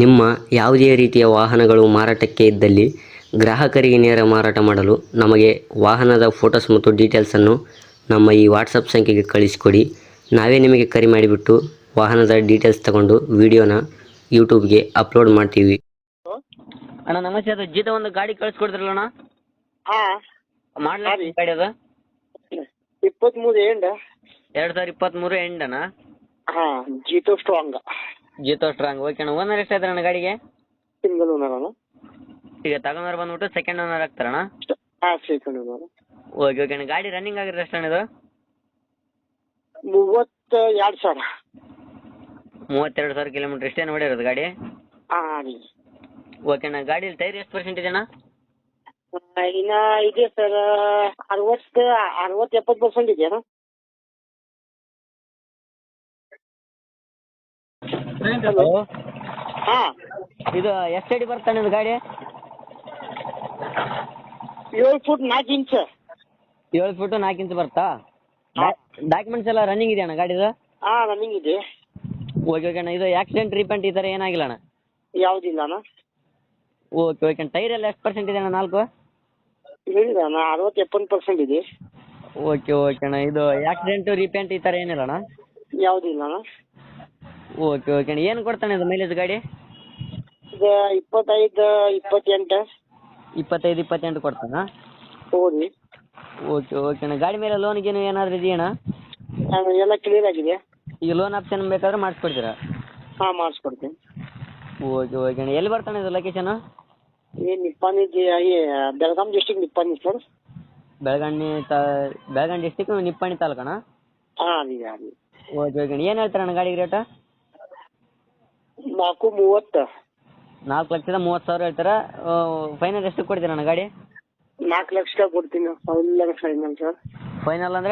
ನಿಮ್ಮ ಯಾವುದೇ ರೀತಿಯ ವಾಹನಗಳು ಮಾರಾಟಕ್ಕೆ ಇದ್ದಲ್ಲಿ ಗ್ರಾಹಕರಿಗೆ ನೇರ ಮಾರಾಟ ಮಾಡಲು ನಮಗೆ ವಾಹನದ ಫೋಟೋಸ್ ಮತ್ತು ಡೀಟೇಲ್ಸನ್ನು ನಮ್ಮ ಈ ವಾಟ್ಸಪ್ ಸಂಖ್ಯೆಗೆ ಕಳಿಸಿಕೊಡಿ. ನಾವೇ ನಿಮಗೆ ಕರೆ ಮಾಡಿಬಿಟ್ಟು ವಾಹನದ ಡೀಟೇಲ್ಸ್ ತಗೊಂಡು ವಿಡಿಯೋನ ಯೂಟ್ಯೂಬ್ಗೆ ಅಪ್ಲೋಡ್ ಮಾಡ್ತೀವಿ. ಅಣ್ಣ ನಮಸ್ತೆ, ಅದು ಜೀತ ಒಂದು ಗಾಡಿ ಕಳಿಸ್ಕೊಡ್ತಿರಲ್ಲ ಅಣ್ಣ? ಹಾಂ ಮಾಡಲ ಗಾಡಿ ಅದು 23 ಎಂಡ್ 2023 ಎಂಡ್ ಅಣ್ಣ? ಹಾಂ Jeeto strong. Jeeto strong, okay ಅಣ್ಣ. ಓನರ್ ಎಷ್ಟಾಯ್ತು ಅಣ್ಣ ಗಾಡಿಗೆ? ಸಿಂಗಲ್ ಓನರ್ ಅಣ್ಣ. ಈಗ ತಗೊಂಡ್ರೆ ಬಂದ್ಬಿಟ್ಟು ಸೆಕೆಂಡ್ ಓನರ್ ಆಗ್ತಾರಣ್ಣ? ಹಾಂ ಸೆಕೆಂಡ್ ಓನರ್. ಓಕೆ ಓಕೆ ಅಣ್ಣ. ಗಾಡಿ ರನ್ನಿಂಗ್ ಆಗಿರೋದು ಎಷ್ಟು ಅಣ್ಣ ಇದು? 32,000. 32,000 ಕಿಲೋಮೀಟ್ರ್ ಇಷ್ಟೇನು ಹೊಡಿರೋದು ಗಾಡಿ? ಹಾಂ ರೀ. ಓಕೆ ಅಣ್ಣ. ಗಾಡೀಲಿ ಟೈರ್ ಎಷ್ಟು ಪರ್ಸೆಂಟ್ ಇದೆ ಅಣ್ಣ? ಇನ್ನು ಇದೆ ಸರ್, 60-70% ಇದೆ ಅಣ್ಣ. ಹಲೋ, ಹಾಂ ಇದು ಎಷ್ಟು ಅಡಿ ಬರ್ತಾನೆ ಇದು ಗಾಡಿ? 7 ಫುಟ್ 4 ಇಂಚ್. 7 ಫುಟ್ 4 ಇಂಚ್ ಬರ್ತಾ? ಹಾಂ ಡಾಕ್ಯುಮೆಂಟ್ಸ್ ಎಲ್ಲ ರನ್ನಿಂಗ್ ಇದೆ ಅಣ್ಣ ಗಾಡಿದು? ಹಾಂ ರನ್ನಿಂಗ್ ಇದೆ. ಓಕೆ ಓಕೆ ಅಣ್ಣ. ಇದು ಆಕ್ಸಿಡೆಂಟ್ ರೀಪೆಂಟ್ ಈ ಥರ ಏನಾಗಿಲ್ಲ ಅಣ್ಣ? ಯಾವುದಿಲ್ಲ ಅಣ್ಣ. ಓಕೆ ಓಕೆ ಅಣ್ಣ. ಟೈರ್ ಎಲ್ಲ ಎಷ್ಟು ಪರ್ಸೆಂಟ್ ಇದೆ ಅಣ್ಣ? 4 ಹೇಳಿದ ಅಣ್ಣ, 60-70% ಇದೆ. ಓಕೆ ಓಕೆ ಅಣ್ಣ. ಇದು ಆಕ್ಸಿಡೆಂಟು ರೀಪೇಂಟ್ ಈ ಥರ ಏನಿಲ್ಲ ಅಣ್ಣ? ಯಾವುದಿಲ್ಲ ಅಣ್ಣ. ಓಕೆ ಓಕೆ ಅಣ್ಣ. ಏನು ಕೊಡ್ತಾನೆ ಇದು ಮೈಲೇಜ್ ಗಾಡಿ? ಇದು 25-28. 25-28 ಕೊಡ್ತಾನಾ? ಹೋಗಿ ಓಕೆ ಓಕೆ ಅಣ್ಣ. ಗಾಡಿ ಮೇಲೆ ಲೋನ್ ಗೀನು ಏನಾದರೂ ಇದೆಯಣ್ಣ? ಎಲ್ಲ ಕ್ಲಿಯರ್ ಆಗಿದೆ. ಈಗ ಲೋನ್ ಆಪ್ಷನ್ ಬೇಕಾದ್ರೆ ಮಾಡಿಸ್ಕೊಡ್ತೀರಾ? ಹಾಂ ಮಾಡಿಸ್ಕೊಡ್ತೀನಿ. ಓಕೆ ಓಕೆ ಅಣ್ಣ. ಎಲ್ಲಿ ಬರ್ತಾನೆ ಇದು location? Nippani Belgaum district Nippani sir. Belagavi district Nippani ತಾಲೂಕಣ್ಣ? ಹಾಂ ರೀ ರೀ. ಓಕೆ ಓಕೆ ಅಣ್ಣ. ಏನು ಹೇಳ್ತಾರಣ್ಣ ಗಾಡಿಗೆ ರೇಟ? 4,30,000. 4,30,000 ಹೇಳ್ತಾರಾ? ಫೈನಲ್ ಎಷ್ಟು ಕೊಡ್ತೀರಣ್ಣ ಗಾಡಿ? 4 ಲಕ್ಷ ಕೊಡ್ತೀನಿ. Final sir. ಫೈನಲ್ ಅಂದರೆ